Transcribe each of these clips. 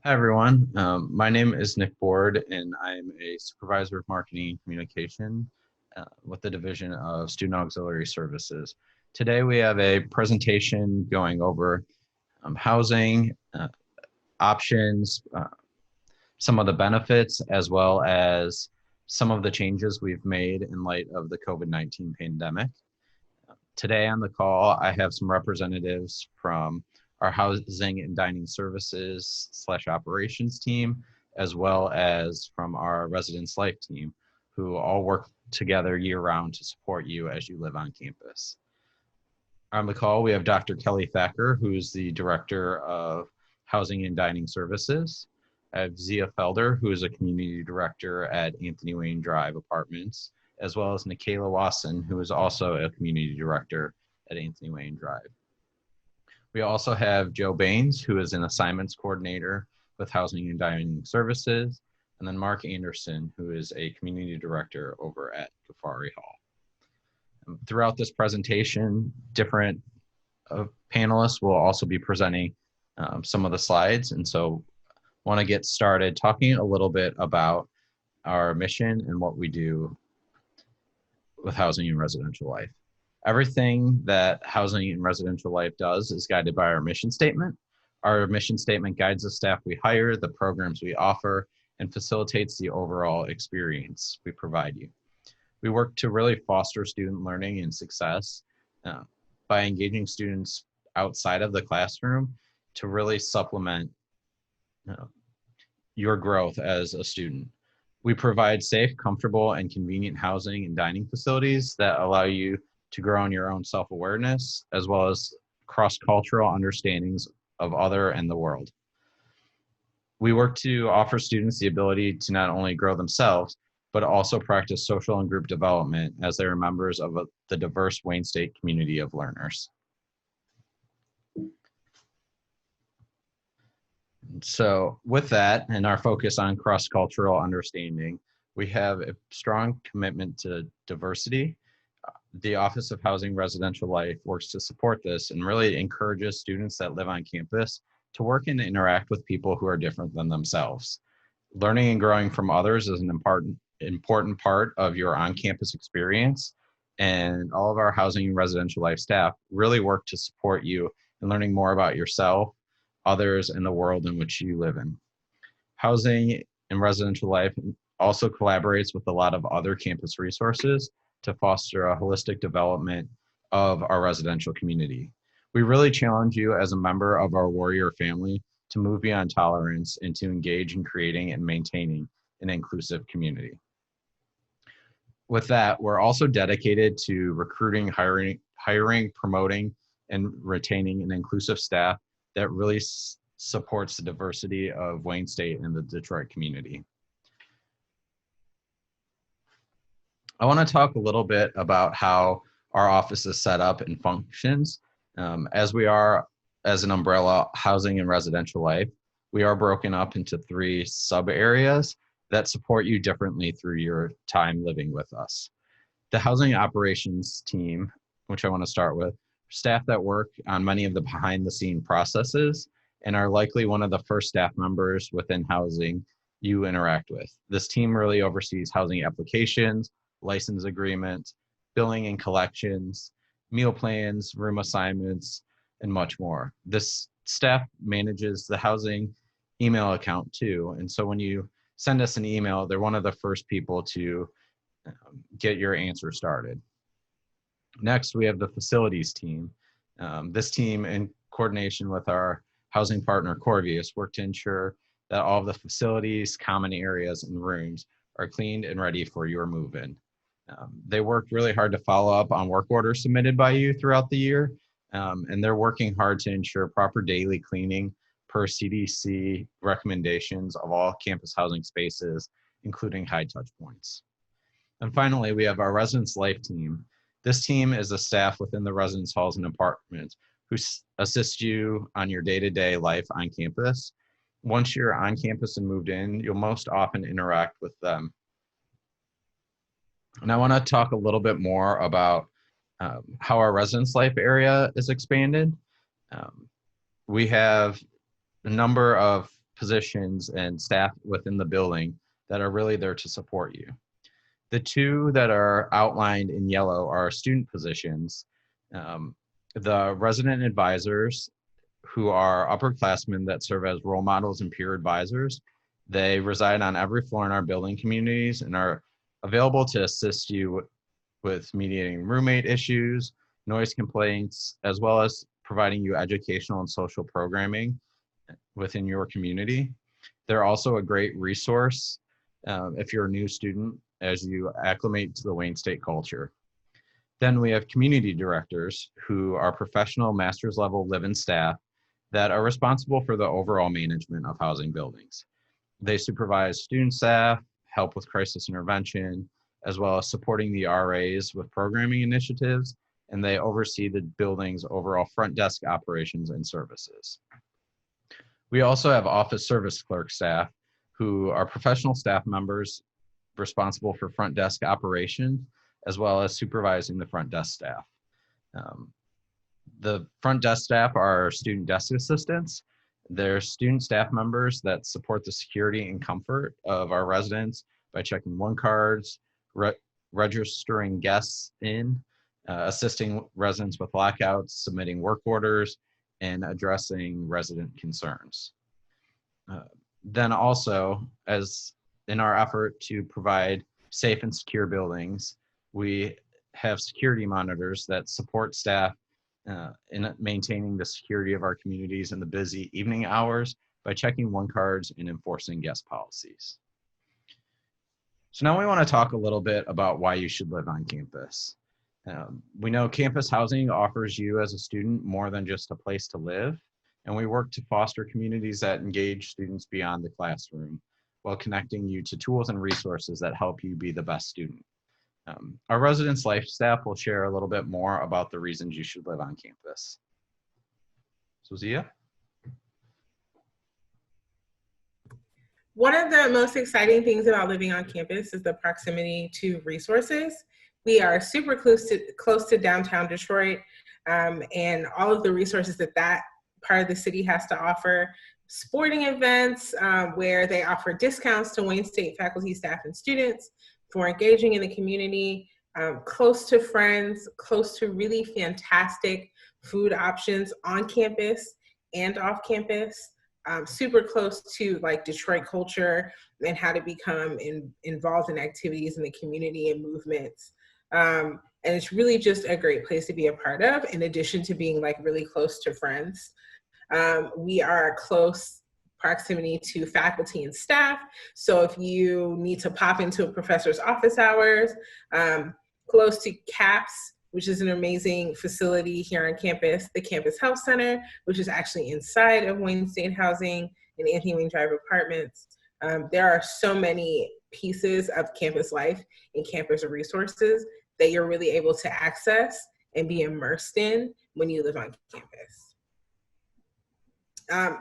Hi, everyone. My name is Nick Board, and I'm a supervisor of marketing and communication with the Division of Student Auxiliary Services. Today, we have a presentation going over housing options, some of the benefits, as well as some of the changes we've made in light of the COVID-19 pandemic. Today on the call, I have some representatives from our housing and dining services / operations team, as well as from our residence life team, who all work together year round to support you as you live on campus. On the call, we have Dr. Kelly Thacker, who's the Director of Housing and Dining Services. I have Zia Felder, who is a Community Director at Anthony Wayne Drive Apartments, as well as Nikayla Wasson, who is also a Community Director at Anthony Wayne Drive. We also have Joe Baines, who is an Assignments Coordinator with Housing and Dining Services, and then Mark Anderson, who is a Community Director over at Ghaffari Hall. Throughout this presentation, different panelists will also be presenting some of the slides. And so I want to get started talking a little bit about our mission and what we do with housing and residential life. Everything that housing and residential life does is guided by our mission statement. Our mission statement guides the staff we hire, the programs we offer, and facilitates the overall experience we provide you. We work to really foster student learning and success by engaging students outside of the classroom to really supplement your growth as a student. We provide safe, comfortable, and convenient housing and dining facilities that allow you to grow in your own self-awareness, as well as cross-cultural understandings of other and the world. We work to offer students the ability to not only grow themselves, but also practice social and group development as they are members of the diverse Wayne State community of learners. So with that and our focus on cross-cultural understanding, we have a strong commitment to diversity. The Office of Housing Residential Life works to support this and really encourages students that live on campus to work and interact with people who are different than themselves. Learning and growing from others is an important part of your on-campus experience, and all of our housing and residential life staff really work to support you in learning more about yourself, others, and the world in which you live in. Housing and residential life also collaborates with a lot of other campus resources to foster a holistic development of our residential community. We really challenge you as a member of our warrior family to move beyond tolerance and to engage in creating and maintaining an inclusive community. With that, we're also dedicated to recruiting, hiring, promoting, and retaining an inclusive staff that really supports the diversity of Wayne State and the Detroit community. I want to talk a little bit about how our office is set up and functions. As we are, as an umbrella, housing and residential life, we are broken up into 3 sub areas that support you differently through your time living with us. The housing operations team, which I want to start with, staff that work on many of the behind the scene processes and are likely one of the first staff members within housing you interact with. This team really oversees housing applications, license agreements, billing and collections, meal plans, room assignments, and much more. This staff manages the housing email account too. And so when you send us an email, they're one of the first people to get your answer started. Next, we have the facilities team. This team, in coordination with our housing partner, Corvius, work to ensure that all of the facilities, common areas, and rooms are cleaned and ready for your move-in. They worked really hard to follow up on work orders submitted by you throughout the year, and they're working hard to ensure proper daily cleaning per CDC recommendations of all campus housing spaces, including high touch points. And finally, we have our residence life team. This team is a staff within the residence halls and apartments who assist you on your day-to-day life on campus. Once you're on campus and moved in, you'll most often interact with them. And I want to talk a little bit more about how our residence life area is expanded. We have a number of positions and staff within the building that are really there to support you. The two that are outlined in yellow are student positions. The resident advisors, who are upperclassmen that serve as role models and peer advisors. They reside on every floor in our building communities and are available to assist you with mediating roommate issues, noise complaints, as well as providing you educational and social programming within your community. They're also a great resource if you're a new student as you acclimate to the Wayne State culture. Then we have community directors who are professional master's level live-in staff that are responsible for the overall management of housing buildings. They supervise student staff, help with crisis intervention, as well as supporting the RAs with programming initiatives, and they oversee the building's overall front desk operations and services. We also have office service clerk staff who are professional staff members responsible for front desk operation, as well as supervising the front desk staff. The front desk staff are student desk assistants. They're student staff members that support the security and comfort of our residents by checking one cards, registering guests in, assisting residents with lockouts, submitting work orders, and addressing resident concerns. Then also, as in our effort to provide safe and secure buildings, we have security monitors that support staff in maintaining the security of our communities in the busy evening hours by checking one cards and enforcing guest policies. So now we want to talk a little bit about why you should live on campus. We know campus housing offers you as a student more than just a place to live, and we work to foster communities that engage students beyond the classroom while connecting you to tools and resources that help you be the best student. Our residence life staff will share a little bit more about the reasons you should live on campus. So Zia? One of the most exciting things about living on campus is the proximity to resources. We are super close to downtown Detroit, and all of the resources that part of the city has to offer. Sporting events where they offer discounts to Wayne State faculty, staff, and students for engaging in the community, close to friends, close to really fantastic food options on campus and off campus, super close to like Detroit culture and how to become involved in activities in the community and movements. And it's really just a great place to be a part of, in addition to being like really close to friends. We are close proximity to faculty and staff. So if you need to pop into a professor's office hours, close to CAPS, which is an amazing facility here on campus, the Campus Health Center, which is actually inside of Wayne State Housing and Anthony Wayne Drive Apartments. There are so many pieces of campus life and campus resources that you're really able to access and be immersed in when you live on campus.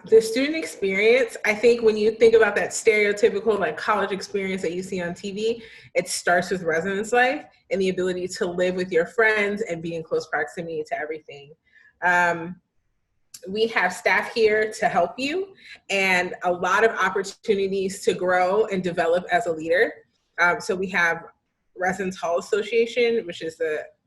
The student experience, I think when you think about that stereotypical like college experience that you see on TV, it starts with residence life and the ability to live with your friends and be in close proximity to everything. We have staff here to help you and a lot of opportunities to grow and develop as a leader. So we have Residence Hall Association, which is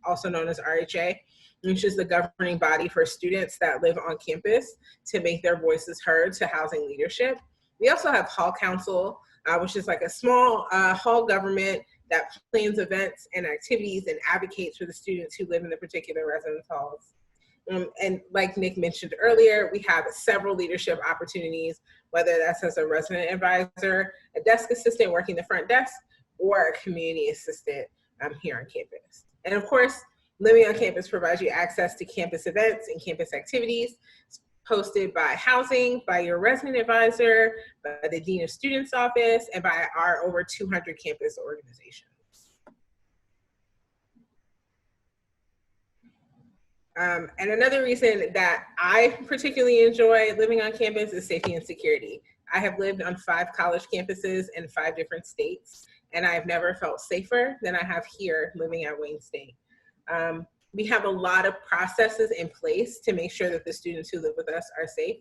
also known as RHA, which is the governing body for students that live on campus to make their voices heard to housing leadership. We also have Hall Council, which is like a small hall government that plans events and activities and advocates for the students who live in the particular residence halls. And like Nick mentioned earlier, we have several leadership opportunities, whether that's as a resident advisor, a desk assistant working the front desk, or a community assistant here on campus. And of course, living on campus provides you access to campus events and campus activities hosted by housing, by your resident advisor, by the Dean of Students Office, and by our over 200 campus organizations. And another reason that I particularly enjoy living on campus is safety and security. I have lived on 5 college campuses in 5 different states, and I've never felt safer than I have here living at Wayne State. We have a lot of processes in place to make sure that the students who live with us are safe.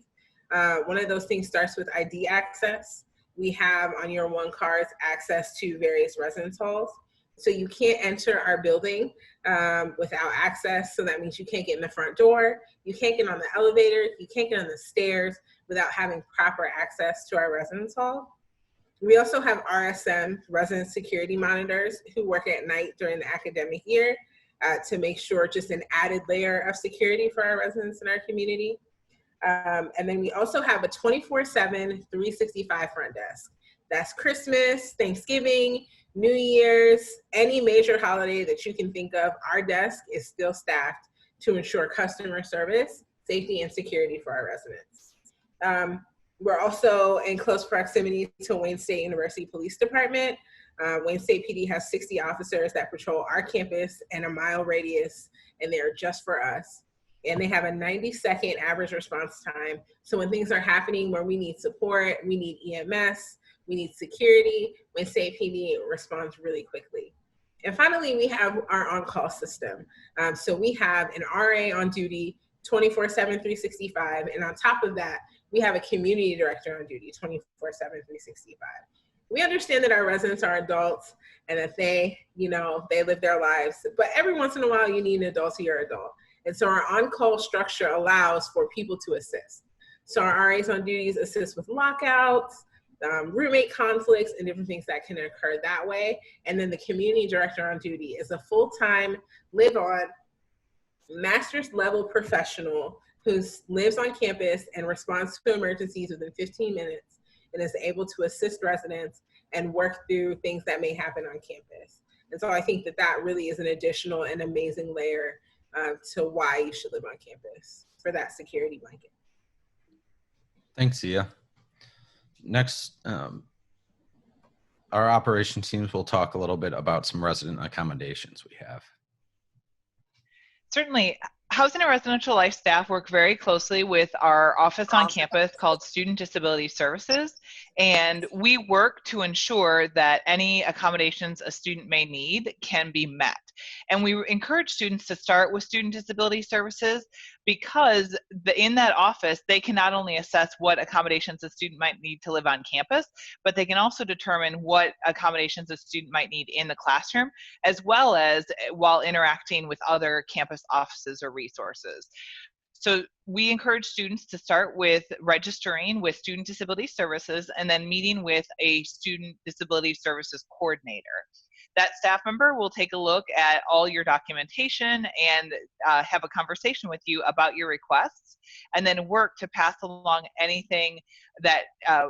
One of those things starts with ID access. We have on your one cards access to various residence halls. So you can't enter our building without access. So that means you can't get in the front door, you can't get on the elevator, you can't get on the stairs without having proper access to our residence hall. We also have RSM, resident security monitors, who work at night during the academic year to make sure just an added layer of security for our residents in our community. And then we also have a 24/7, 365 front desk. That's Christmas, Thanksgiving, New Year's, any major holiday that you can think of, our desk is still staffed to ensure customer service, safety, and security for our residents. We're also in close proximity to Wayne State University Police Department. Wayne State PD has 60 officers that patrol our campus in a mile radius, and they're just for us. And they have a 90-second average response time. So when things are happening where we need support, we need EMS, we need security, Wayne State PD responds really quickly. And finally, we have our on-call system. So we have an RA on duty 24/7, 365. And on top of that, we have a community director on duty 24/7, 365. We understand that our residents are adults and that they live their lives, but every once in a while you need an adult to your adult. And so our on-call structure allows for people to assist. So our RAs on duties assist with lockouts, roommate conflicts, and different things that can occur that way. And then the community director on duty is a full-time, live-on, master's level professional who lives on campus and responds to emergencies within 15 minutes and is able to assist residents and work through things that may happen on campus. And so I think that that really is an additional and amazing layer to why you should live on campus for that security blanket. Thanks, Zia. Next, our operations teams will talk a little bit about some resident accommodations we have. Certainly. Housing and Residential Life staff work very closely with our office on campus called Student Disability Services, and we work to ensure that any accommodations a student may need can be met. And we encourage students to start with Student Disability Services because in that office, they can not only assess what accommodations a student might need to live on campus, but they can also determine what accommodations a student might need in the classroom, as well as while interacting with other campus offices or resources. So we encourage students to start with registering with Student Disability Services and then meeting with a Student Disability Services coordinator. That staff member will take a look at all your documentation and have a conversation with you about your requests, and then work to pass along anything that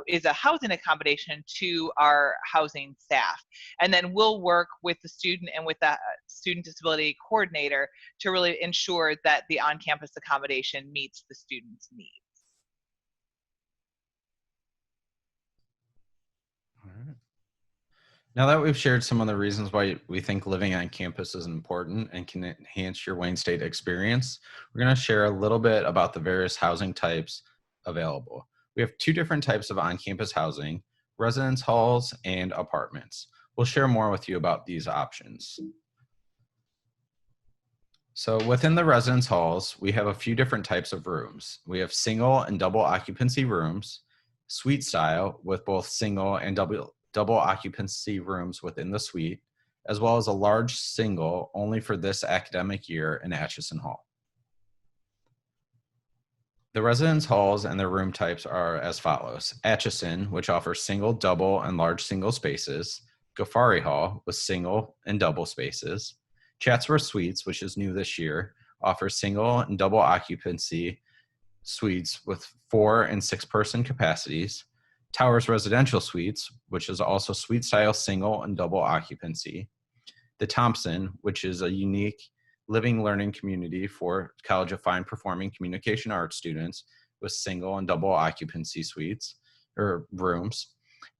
is a housing accommodation to our housing staff. And then we'll work with the student and with the student disability coordinator to really ensure that the on-campus accommodation meets the student's needs. All right. Now that we've shared some of the reasons why we think living on campus is important and can enhance your Wayne State experience, we're going to share a little bit about the various housing types available. We have two different types of on-campus housing, residence halls and apartments. We'll share more with you about these options. So within the residence halls, we have a few different types of rooms. We have single and double occupancy rooms, suite style with both single and double occupancy rooms within the suite, as well as a large single only for this academic year in Atchison Hall. The residence halls and their room types are as follows. Atchison, which offers single, double, and large single spaces. Ghaffari Hall with single and double spaces. Chatsworth Suites, which is new this year, offers single and double occupancy suites with 4 and 6 person capacities. Towers Residential Suites, which is also suite style single and double occupancy. The Thompson, which is a unique living learning community for College of Fine Performing Communication Arts students with single and double occupancy suites or rooms,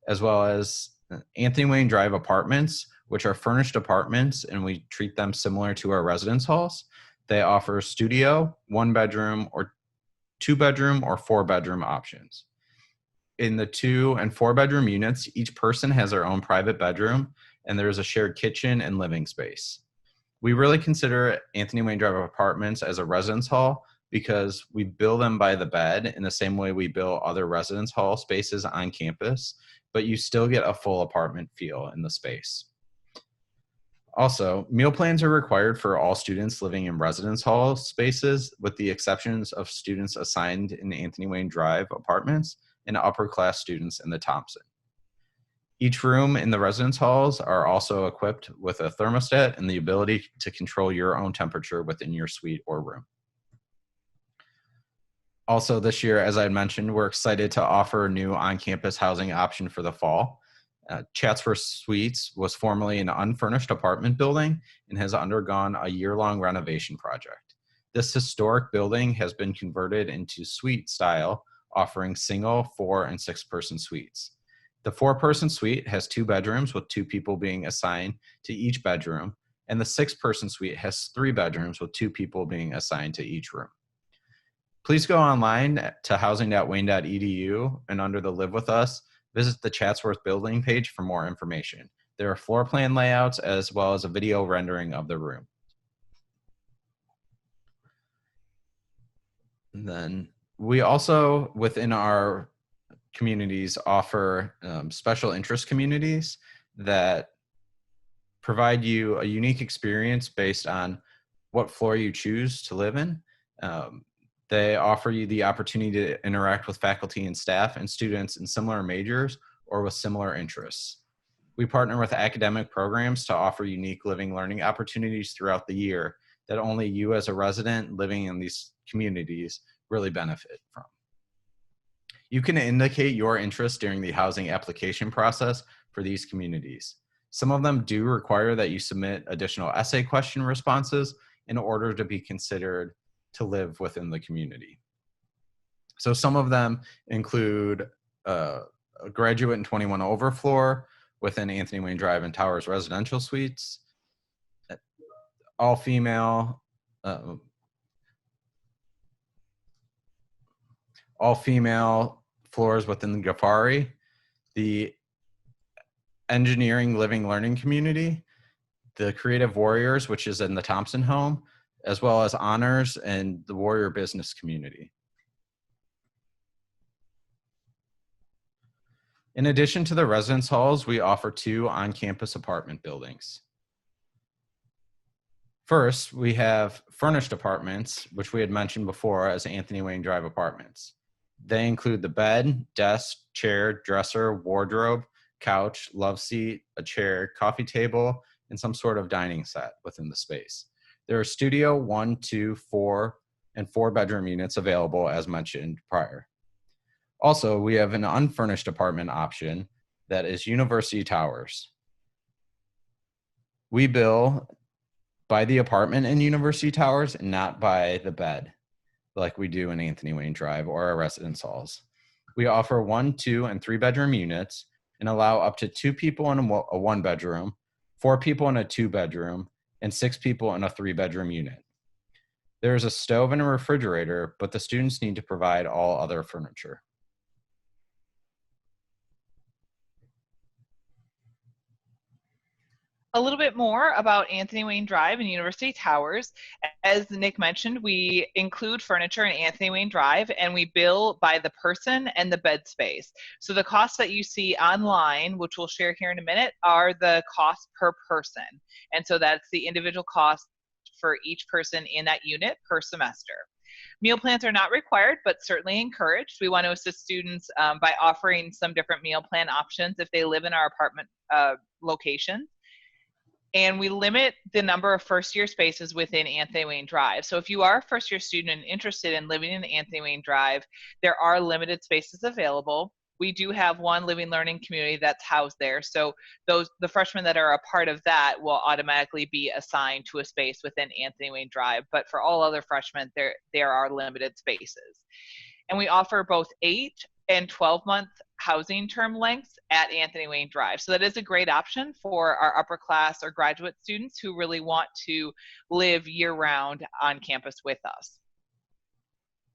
as well as Anthony Wayne Drive Apartments, which are furnished apartments, and we treat them similar to our residence halls. They offer studio, 1 bedroom, or 2 bedroom, or 4 bedroom options. In the 2 and 4 bedroom units, each person has their own private bedroom, and there is a shared kitchen and living space. We really consider Anthony Wayne Drive Apartments as a residence hall because we bill them by the bed in the same way we bill other residence hall spaces on campus, but you still get a full apartment feel in the space. Also, meal plans are required for all students living in residence hall spaces, with the exceptions of students assigned in Anthony Wayne Drive apartments and upper class students in the Thompson. Each room in the residence halls are also equipped with a thermostat and the ability to control your own temperature within your suite or room. Also this year, as I mentioned, we're excited to offer a new on-campus housing option for the fall. Chatsworth Suites was formerly an unfurnished apartment building and has undergone a year-long renovation project. This historic building has been converted into suite style, offering single, 4, and 6-person suites. The 4-person suite has 2 bedrooms with 2 people being assigned to each bedroom, and the 6-person suite has 3 bedrooms with 2 people being assigned to each room. Please go online to housing.wayne.edu and under the Live With Us, visit the Chatsworth building page for more information. There are floor plan layouts as well as a video rendering of the room. And then we also, within our communities, offer special interest communities that provide you a unique experience based on what floor you choose to live in. They offer you the opportunity to interact with faculty and staff and students in similar majors or with similar interests. We partner with academic programs to offer unique living learning opportunities throughout the year that only you as a resident living in these communities really benefit from. You can indicate your interest during the housing application process for these communities. Some of them do require that you submit additional essay question responses in order to be considered to live within the community. So some of them include a graduate and 21 over floor within Anthony Wayne Drive and Towers residential suites, all female floors within the Ghaffari, the engineering living learning community, the creative warriors, which is in the Thompson home, as well as honors and the warrior business community. In addition to the residence halls, we offer 2 on-campus apartment buildings. First, we have furnished apartments, which we had mentioned before as Anthony Wayne Drive apartments. They include the bed, desk, chair, dresser, wardrobe, couch, love seat, a chair, coffee table, and some sort of dining set within the space. There are studio 1, 2, 4, and 4 bedroom units available as mentioned prior. Also, we have an unfurnished apartment option that is University Towers. We bill by the apartment in University Towers and not by the bed, like we do in Anthony Wayne Drive or our residence halls. We offer 1, 2, and 3 bedroom units and allow up to 2 people in a 1 bedroom, 4 people in a 2 bedroom, and 6 people in a 3 bedroom unit. There is a stove and a refrigerator, but the students need to provide all other furniture. A little bit more about Anthony Wayne Drive and University Towers. As Nick mentioned, we include furniture in Anthony Wayne Drive and we bill by the person and the bed space. So the costs that you see online, which we'll share here in a minute, are the cost per person. And so that's the individual cost for each person in that unit per semester. Meal plans are not required, but certainly encouraged. We want to assist students by offering some different meal plan options if they live in our apartment locations. And we limit the number of first-year spaces within Anthony Wayne Drive. So if you are a first-year student and interested in living in Anthony Wayne Drive, there are limited spaces available. We do have 1 living learning community that's housed there. So the freshmen that are a part of that will automatically be assigned to a space within Anthony Wayne Drive. But for all other freshmen, there are limited spaces. And we offer both 8 and 12-month housing term lengths at Anthony Wayne Drive. So that is a great option for our upper class or graduate students who really want to live year-round on campus with us.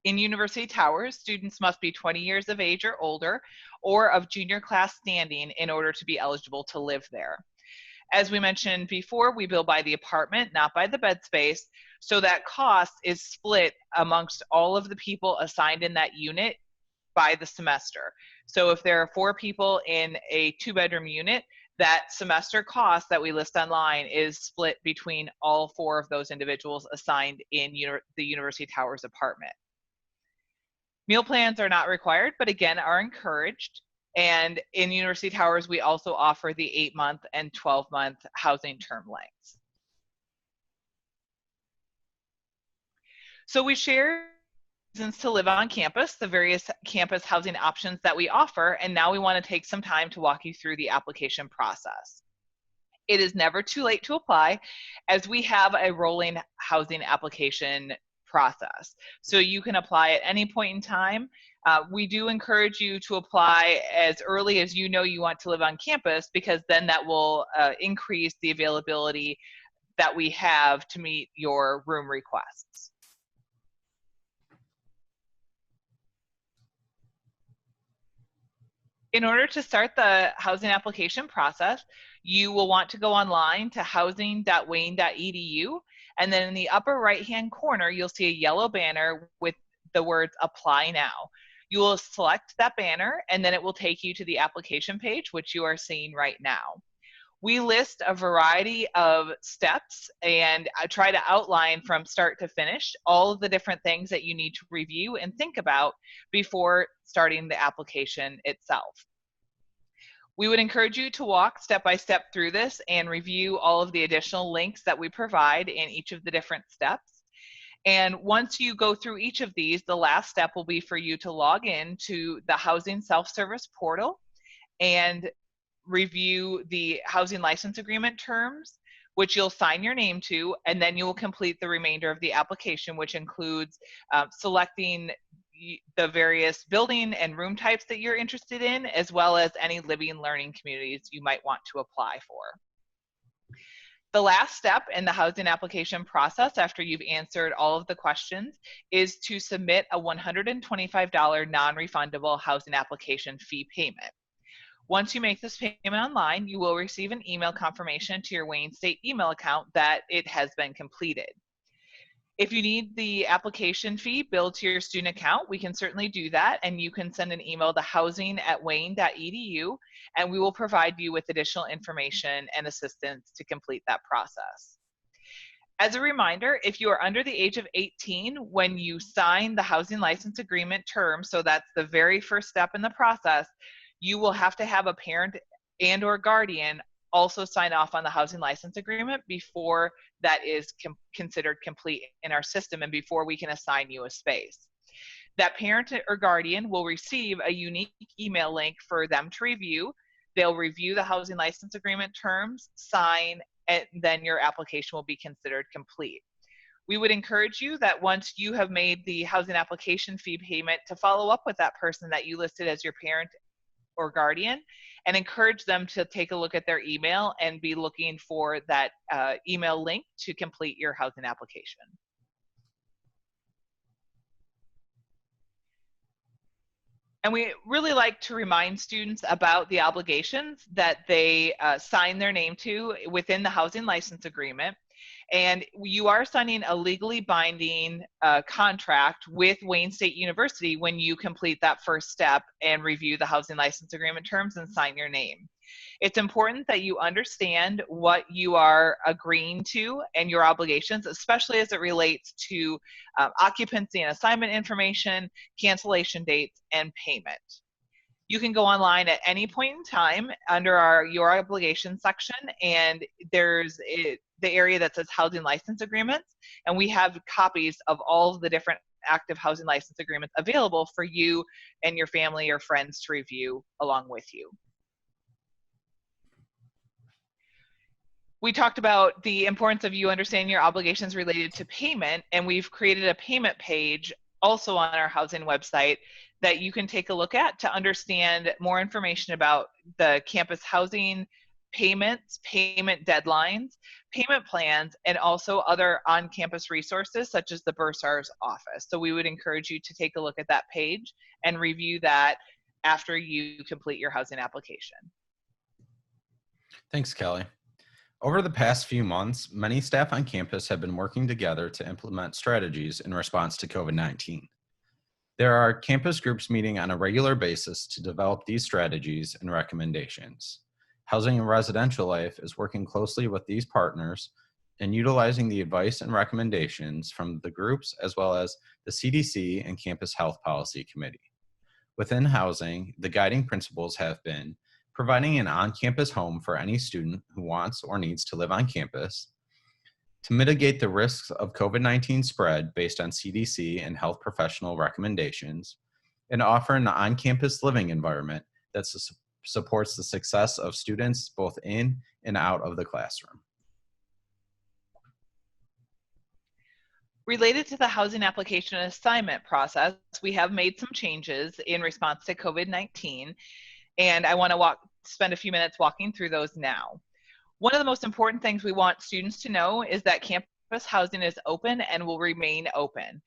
In University Towers, students must be 20 years of age or older or of junior class standing in order to be eligible to live there. As we mentioned before, we bill by the apartment, not by the bed space, so that cost is split amongst all of the people assigned in that unit by the semester. So if there are 4 people in a 2-bedroom unit, that semester cost that we list online is split between all 4 of those individuals assigned in the University Towers apartment. Meal plans are not required, but again, are encouraged. And in University Towers, we also offer the 8-month and 12-month housing term lengths. So we share reasons to live on campus, the various campus housing options that we offer, and now we want to take some time to walk you through the application process. It is never too late to apply, as we have a rolling housing application process. So you can apply at any point in time. We do encourage you to apply as early as you know you want to live on campus, because then that will increase the availability that we have to meet your room requests. In order to start the housing application process, you will want to go online to housing.wayne.edu, and then in the upper right-hand corner, you'll see a yellow banner with the words "Apply Now." You will select that banner, and then it will take you to the application page, which you are seeing right now. We list a variety of steps, and I try to outline from start to finish all of the different things that you need to review and think about before starting the application itself. We would encourage you to walk step by step through this and review all of the additional links that we provide in each of the different steps. And once you go through each of these, the last step will be for you to log in to the Housing Self-Service portal and review the housing license agreement terms, which you'll sign your name to, and then you will complete the remainder of the application, which includes selecting the various building and room types that you're interested in, as well as any living and learning communities you might want to apply for. The last step in the housing application process, after you've answered all of the questions, is to submit a $125 non-refundable housing application fee payment. Once you make this payment online, you will receive an email confirmation to your Wayne State email account that it has been completed. If you need the application fee billed to your student account, we can certainly do that, and you can send an email to housing@wayne.edu, and we will provide you with additional information and assistance to complete that process. As a reminder, if you are under the age of 18 when you sign the housing license agreement term, so that's the very first step in the process, you will have to have a parent and or guardian also sign off on the housing license agreement before that is considered complete in our system and before we can assign you a space. That parent or guardian will receive a unique email link for them to review. They'll review the housing license agreement terms, sign, and then your application will be considered complete. We would encourage you that once you have made the housing application fee payment to follow up with that person that you listed as your parent or guardian and encourage them to take a look at their email and be looking for that email link to complete your housing application. And we really like to remind students about the obligations that they sign their name to within the housing license agreement. And you are signing a legally binding contract with Wayne State University when you complete that first step and review the housing license agreement terms and sign your name. It's important that you understand what you are agreeing to and your obligations, especially as it relates to occupancy and assignment information, cancellation dates, and payment. You can go online at any point in time under your obligation section, and there's the area that says housing license agreements, and we have copies of all of the different active housing license agreements available for you and your family or friends to review along with you. We talked about the importance of you understanding your obligations related to payment, and we've created a payment page also on our housing website that you can take a look at to understand more information about the campus housing payments, payment deadlines, payment plans, and also other on-campus resources such as the Bursar's office. So we would encourage you to take a look at that page and review that after you complete your housing application. Thanks, Kelly. Over the past few months, many staff on campus have been working together to implement strategies in response to COVID-19. There are campus groups meeting on a regular basis to develop these strategies and recommendations. Housing and Residential Life is working closely with these partners and utilizing the advice and recommendations from the groups as well as the CDC and Campus Health Policy Committee. Within housing, the guiding principles have been providing an on-campus home for any student who wants or needs to live on campus, to mitigate the risks of COVID-19 spread based on CDC and health professional recommendations, and offer an on-campus living environment that supports the success of students both in and out of the classroom. Related to the housing application assignment process, we have made some changes in response to COVID-19, and I want to spend a few minutes walking through those now. One of the most important things we want students to know is that campus housing is open and will remain open.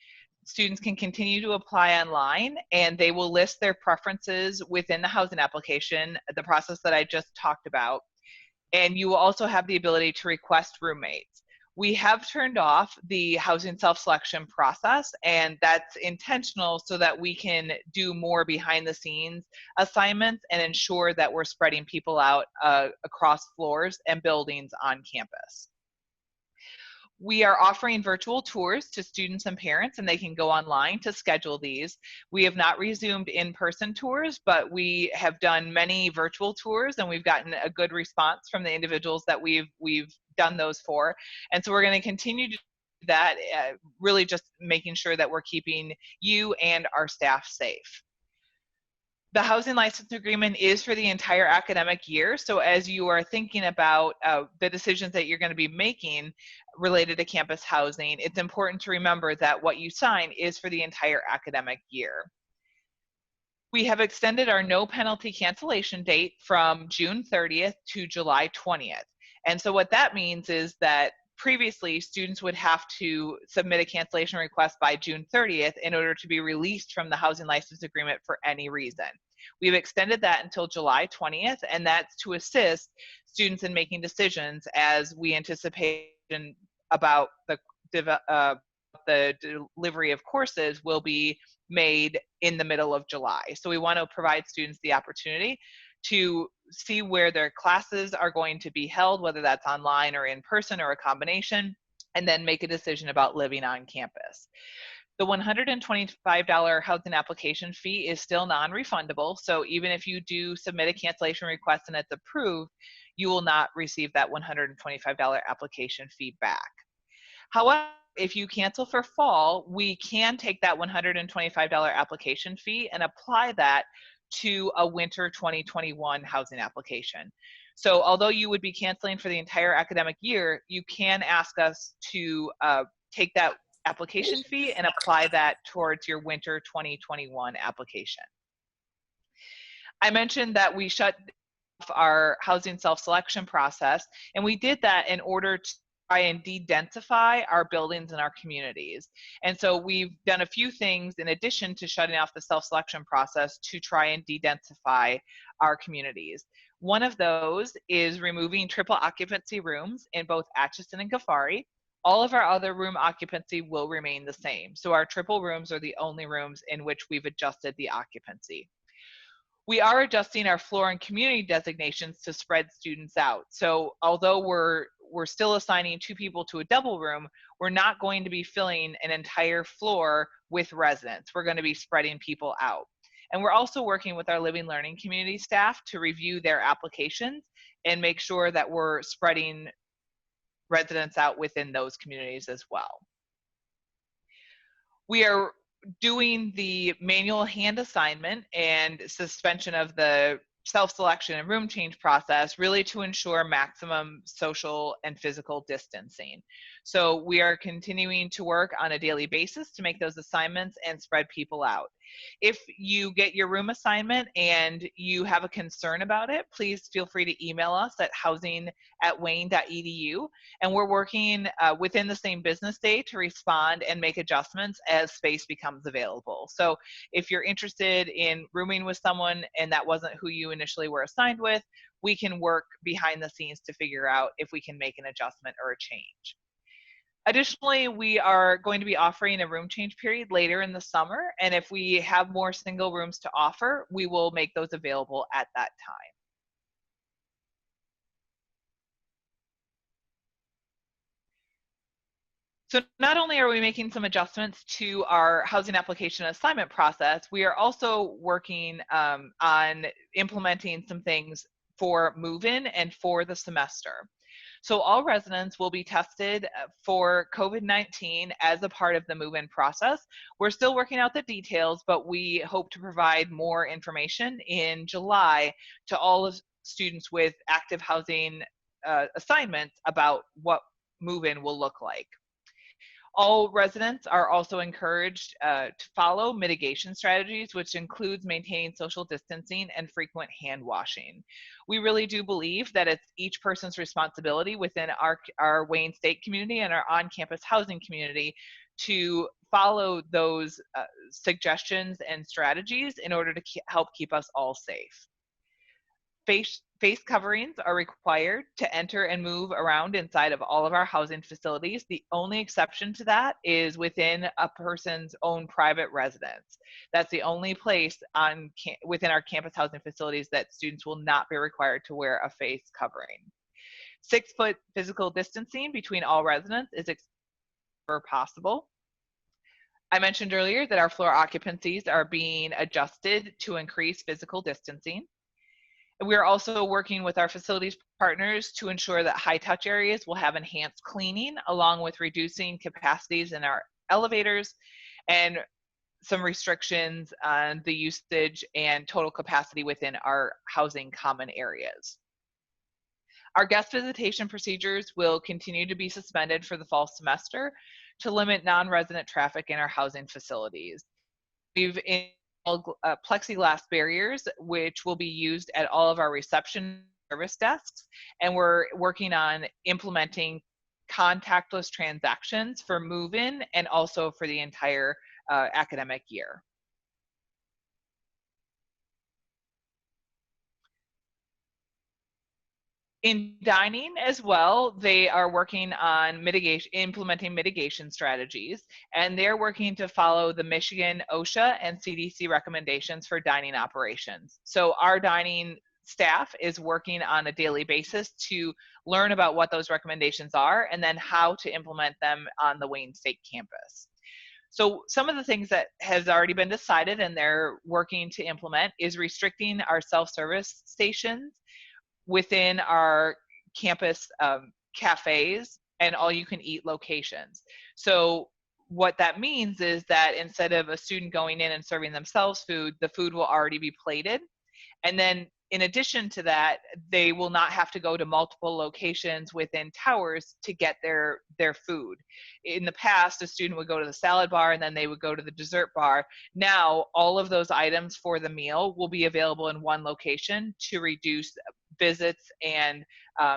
Students can continue to apply online, and they will list their preferences within the housing application, the process that I just talked about, and you will also have the ability to request roommates. We have turned off the housing self-selection process, and that's intentional so that we can do more behind the scenes assignments and ensure that we're spreading people out across floors and buildings on campus. We are offering virtual tours to students and parents, and they can go online to schedule these. We have not resumed in-person tours, but we have done many virtual tours, and we've gotten a good response from the individuals that we've done those for. And so we're going to continue to do that, really just making sure that we're keeping you and our staff safe. The housing license agreement is for the entire academic year. So as you are thinking about the decisions that you're going to be making related to campus housing, it's important to remember that what you sign is for the entire academic year. We have extended our no penalty cancellation date from June 30th to July 20th. And so what that means is that previously, students would have to submit a cancellation request by June 30th in order to be released from the housing license agreement for any reason. We've extended that until July 20th, and that's to assist students in making decisions as we anticipate about the delivery of courses will be made in the middle of July. So we want to provide students the opportunity to see where their classes are going to be held, whether that's online or in person or a combination, and then make a decision about living on campus. The $125 housing application fee is still non-refundable, so even if you do submit a cancellation request and it's approved, you will not receive that $125 application fee back. However, if you cancel for fall, we can take that $125 application fee and apply that to a winter 2021 housing application. So although you would be canceling for the entire academic year, you can ask us to take that application fee and apply that towards your winter 2021 application. I mentioned that we shut off our housing self-selection process, and we did that in order to try and de-densify our buildings and our communities. And so we've done a few things in addition to shutting off the self-selection process to try and de-densify our communities. One of those is removing triple occupancy rooms in both Atchison and Ghaffari. All of our other room occupancy will remain the same. So our triple rooms are the only rooms in which we've adjusted the occupancy. We are adjusting our floor and community designations to spread students out. So although we're still assigning 2 people to a double room, we're not going to be filling an entire floor with residents. We're going to be spreading people out. And we're also working with our living learning community staff to review their applications and make sure that we're spreading residents out within those communities as well. We are doing the manual hand assignment and suspension of the self-selection and room change process really to ensure maximum social and physical distancing. So we are continuing to work on a daily basis to make those assignments and spread people out. If you get your room assignment and you have a concern about it, please feel free to email us at housing@wayne.edu, and we're working within the same business day to respond and make adjustments as space becomes available. So if you're interested in rooming with someone and that wasn't who you initially were assigned with, we can work behind the scenes to figure out if we can make an adjustment or a change. Additionally, we are going to be offering a room change period later in the summer, and if we have more single rooms to offer, we will make those available at that time. So not only are we making some adjustments to our housing application assignment process, we are also working on implementing some things for move-in and for the semester. So all residents will be tested for COVID-19 as a part of the move-in process. We're still working out the details, but we hope to provide more information in July to all of students with active housing assignments about what move-in will look like. All residents are also encouraged to follow mitigation strategies, which includes maintaining social distancing and frequent hand washing. We really do believe that it's each person's responsibility within our Wayne State community and our on-campus housing community to follow those suggestions and strategies in order to help keep us all safe. Face coverings are required to enter and move around inside of all of our housing facilities. The only exception to that is within a person's own private residence. That's the only place within our campus housing facilities that students will not be required to wear a face covering. 6-foot physical distancing between all residents is wherever possible. I mentioned earlier that our floor occupancies are being adjusted to increase physical distancing. We're also working with our facilities partners to ensure that high-touch areas will have enhanced cleaning, along with reducing capacities in our elevators and some restrictions on the usage and total capacity within our housing common areas. Our guest visitation procedures will continue to be suspended for the fall semester to limit non-resident traffic in our housing facilities. We've plexiglass barriers, which will be used at all of our reception service desks, and we're working on implementing contactless transactions for move-in and also for the entire academic year. In dining as well, they are working on implementing mitigation strategies, and they're working to follow the Michigan OSHA and CDC recommendations for dining operations. So our dining staff is working on a daily basis to learn about what those recommendations are and then how to implement them on the Wayne State campus. So some of the things that has already been decided and they're working to implement is restricting our self-service stations within our campus cafes and all-you-can-eat locations. So what that means is that instead of a student going in and serving themselves food, the food will already be plated. And then in addition to that, they will not have to go to multiple locations within towers to get their food. In the past, a student would go to the salad bar and then they would go to the dessert bar. Now, all of those items for the meal will be available in one location to reduce visits and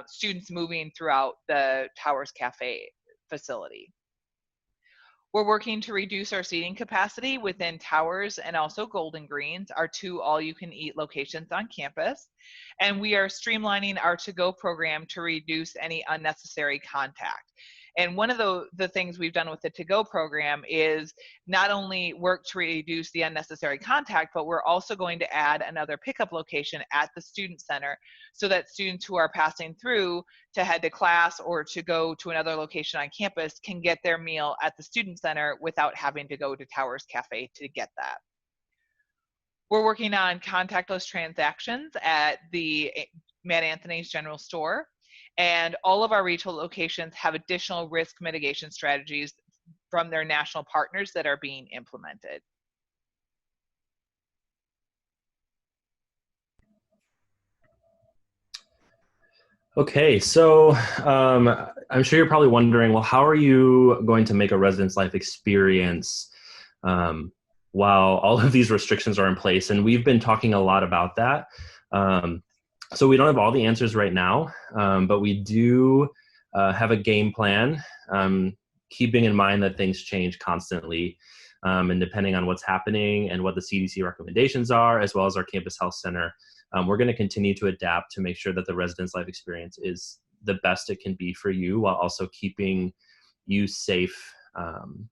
students moving throughout the Towers Cafe facility. We're working to reduce our seating capacity within Towers and also Golden Greens, our 2 all-you-can-eat locations on campus. And we are streamlining our to-go program to reduce any unnecessary contact. And one of the things we've done with the to-go program is not only work to reduce the unnecessary contact, but we're also going to add another pickup location at the student center so that students who are passing through to head to class or to go to another location on campus can get their meal at the student center without having to go to Towers Cafe to get that. We're working on contactless transactions at the Mad Anthony's General Store. And all of our retail locations have additional risk mitigation strategies from their national partners that are being implemented. Okay, so I'm sure you're probably wondering, well, how are you going to make a residence life experience um, while all of these restrictions are in place? And we've been talking a lot about that. Um, so we don't have all the answers right now, but we do have a game plan, keeping in mind that things change constantly. And depending on what's happening and what the CDC recommendations are, as well as our campus health center, we're going to continue to adapt to make sure that the residence life experience is the best it can be for you, while also keeping you safe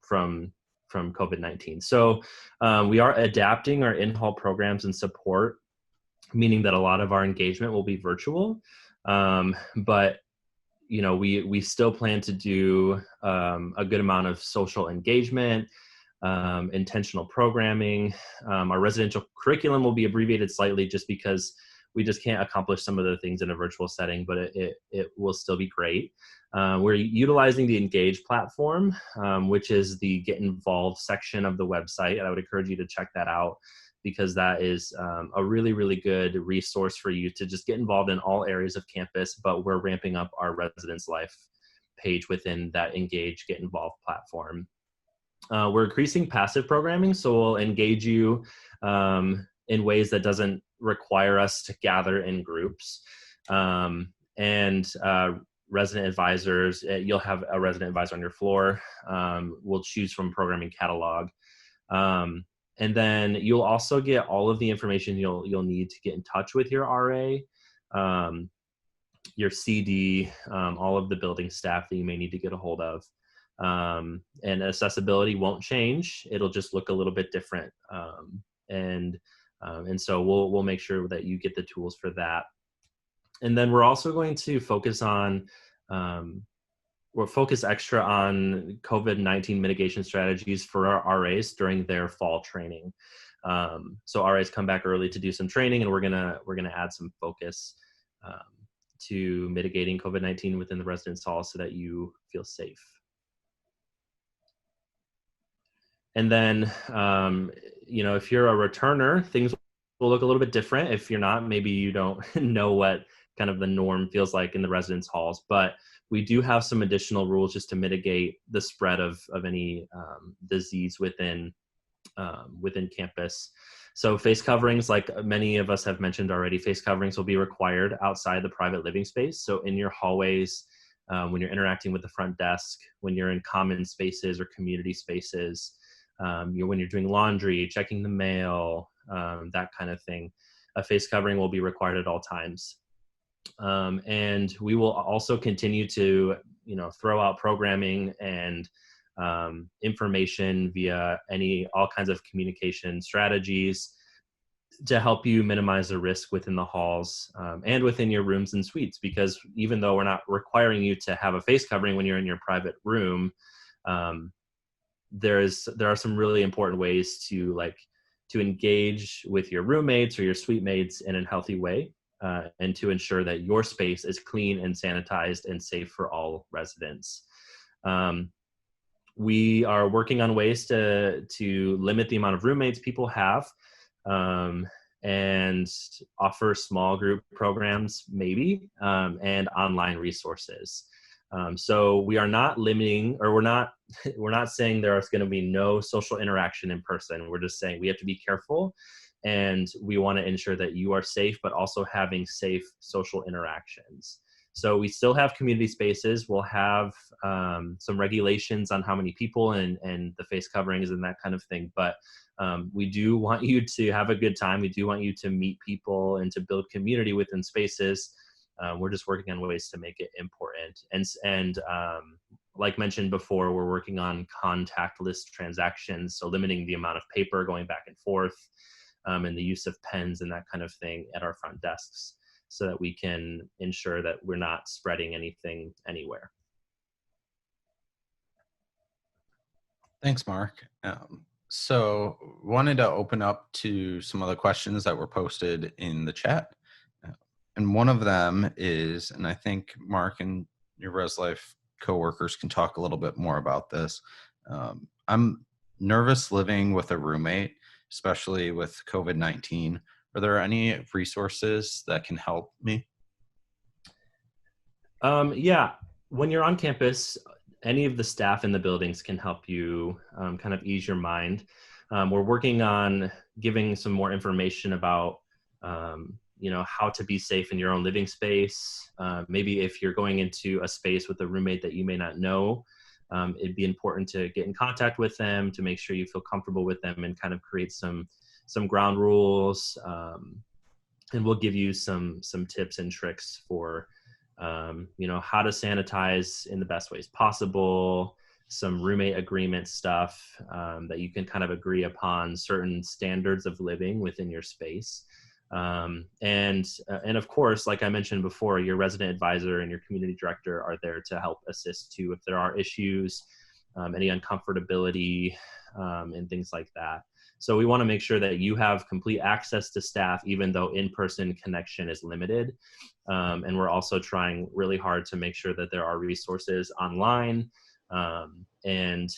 from COVID-19. So we are adapting our in-hall programs and support, meaning that a lot of our engagement will be virtual. But we still plan to do a good amount of social engagement, intentional programming. Our residential curriculum will be abbreviated slightly just because we just can't accomplish some of the things in a virtual setting, but it will still be great. We're utilizing the Engage platform, which is the Get Involved section of the website. And I would encourage you to check that out, because that is a really, really good resource for you to just get involved in all areas of campus, but we're ramping up our residence life page within that Engage, Get Involved platform. We're increasing passive programming, so we'll engage you in ways that doesn't require us to gather in groups. And resident advisors, you'll have a resident advisor on your floor. We'll choose from programming catalog. And then you'll also get all of the information you'll need to get in touch with your RA, your CD, all of the building staff that you may need to get a hold of. And accessibility won't change. It'll just look a little bit different. And so we'll make sure that you get the tools for that. And then we're also going to focus on, we'll focus extra on COVID-19 mitigation strategies for our RAs during their fall training. So RAs come back early to do some training, and we're gonna add some focus to mitigating COVID-19 within the residence hall so that you feel safe. And then, if you're a returner, things will look a little bit different. If you're not, maybe you don't know what kind of the norm feels like in the residence halls, but we do have some additional rules just to mitigate the spread of any disease within campus. So face coverings, like many of us have mentioned already, face coverings will be required outside the private living space. So in your hallways, when you're interacting with the front desk, when you're in common spaces or community spaces, when you're doing laundry, checking the mail, that kind of thing, a face covering will be required at all times. And we will also continue to, throw out programming and information via all kinds of communication strategies to help you minimize the risk within the halls and within your rooms and suites. Because even though we're not requiring you to have a face covering when you're in your private room, there are some really important ways to engage with your roommates or your suite mates in a healthy way, and to ensure that your space is clean and sanitized and safe for all residents. We are working on ways to limit the amount of roommates people have, and offer small group programs maybe, and online resources. So we are not limiting, or we're not saying there is going to be no social interaction in person. We're just saying we have to be careful, and we want to ensure that you are safe, but also having safe social interactions. So we still have community spaces. We'll have some regulations on how many people and the face coverings and that kind of thing. But we do want you to have a good time. We do want you to meet people and to build community within spaces. We're just working on ways to make it important. And like mentioned before, we're working on contactless transactions, so limiting the amount of paper going back and forth, and the use of pens and that kind of thing at our front desks, so that we can ensure that we're not spreading anything anywhere. Thanks, Mark. So wanted to open up to some of the questions that were posted in the chat. And one of them is, and I think Mark and your ResLife coworkers can talk a little bit more about this. I'm nervous living with a roommate, especially with COVID-19. Are there any resources that can help me? Yeah, when you're on campus, any of the staff in the buildings can help you kind of ease your mind. We're working on giving some more information about, how to be safe in your own living space. Maybe if you're going into a space with a roommate that you may not know, it'd be important to get in contact with them to make sure you feel comfortable with them and kind of create some ground rules. And we'll give you some tips and tricks for how to sanitize in the best ways possible, some roommate agreement stuff that you can kind of agree upon certain standards of living within your space. And of course, like I mentioned before, your resident advisor and your community director are there to help assist too if there are issues, any uncomfortability, and things like that. So we want to make sure that you have complete access to staff, even though in-person connection is limited. And we're also trying really hard to make sure that there are resources online. And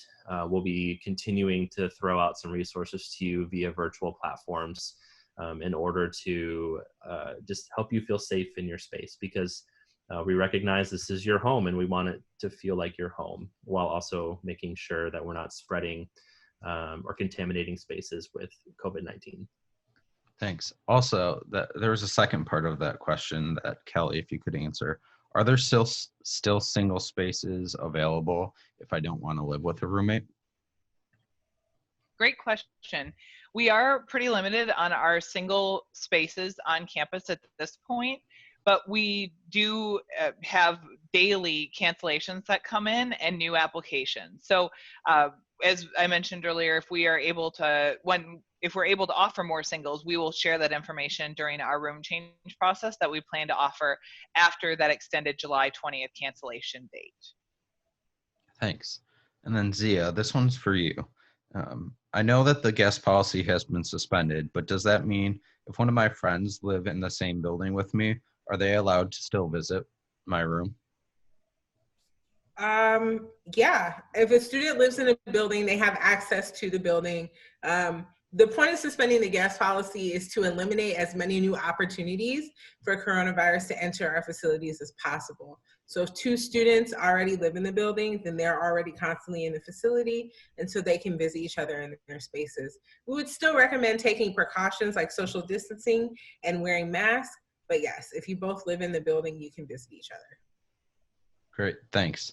we'll be continuing to throw out some resources to you via virtual platforms in order to just help you feel safe in your space, because we recognize this is your home and we want it to feel like your home, while also making sure that we're not spreading or contaminating spaces with COVID-19. Thanks. Also, there was a second part of that question that Kelly, if you could answer. Are there still single spaces available if I don't want to live with a roommate? Great question. We are pretty limited on our single spaces on campus at this point, but we do have daily cancellations that come in and new applications. So as I mentioned earlier, if we're able to offer more singles, we will share that information during our room change process that we plan to offer after that extended July 20th cancellation date. Thanks. And then Zia, this one's for you. I know that the guest policy has been suspended, but does that mean if one of my friends live in the same building with me, are they allowed to still visit my room? Yeah, if a student lives in a building, they have access to the building. The point of suspending the guest policy is to eliminate as many new opportunities for coronavirus to enter our facilities as possible. So if 2 students already live in the building, then they're already constantly in the facility, and so they can visit each other in their spaces. We would still recommend taking precautions like social distancing and wearing masks, but yes, if you both live in the building, you can visit each other. Great, thanks.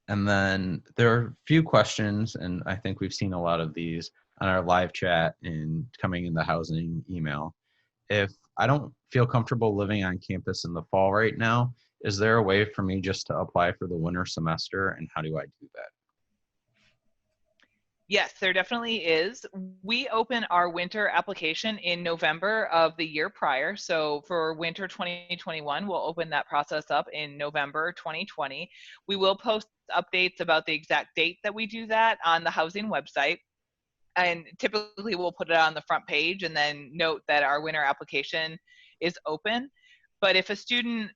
And then there are a few questions, and I think we've seen a lot of these on our live chat and coming in the housing email. If I don't feel comfortable living on campus in the fall right now, is there a way for me just to apply for the winter semester, and how do I do that? Yes, there definitely is. We open our winter application in November of the year prior. So for winter 2021, we'll open that process up in November 2020. We will post updates about the exact date that we do that on the housing website. And typically we'll put it on the front page and then note that our winter application is open. But if a student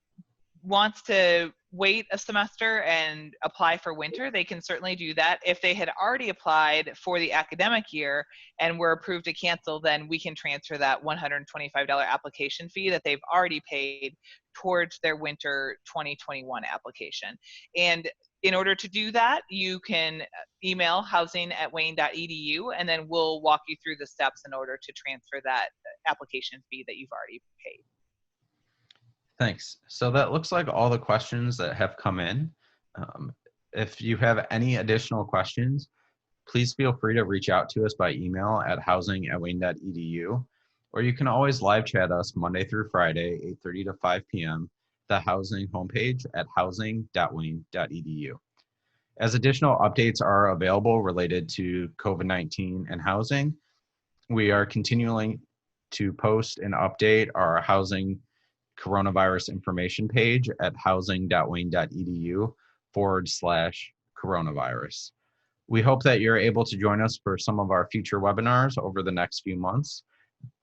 wants to wait a semester and apply for winter, they can certainly do that. If they had already applied for the academic year and were approved to cancel, then we can transfer that $125 application fee that they've already paid towards their winter 2021 application. And in order to do that, you can email housing@wayne.edu, and then we'll walk you through the steps in order to transfer that application fee that you've already paid. Thanks. So that looks like all the questions that have come in. If you have any additional questions, please feel free to reach out to us by email at housing@wayne.edu, or you can always live chat us Monday through Friday, 8:30 to 5 p.m., the housing homepage at housing.wayne.edu. As additional updates are available related to COVID-19 and housing, we are continuing to post and update our housing coronavirus information page at housing.wayne.edu/coronavirus. We hope that you're able to join us for some of our future webinars over the next few months.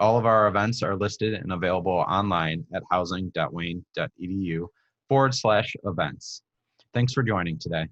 All of our events are listed and available online at housing.wayne.edu/events. Thanks for joining today.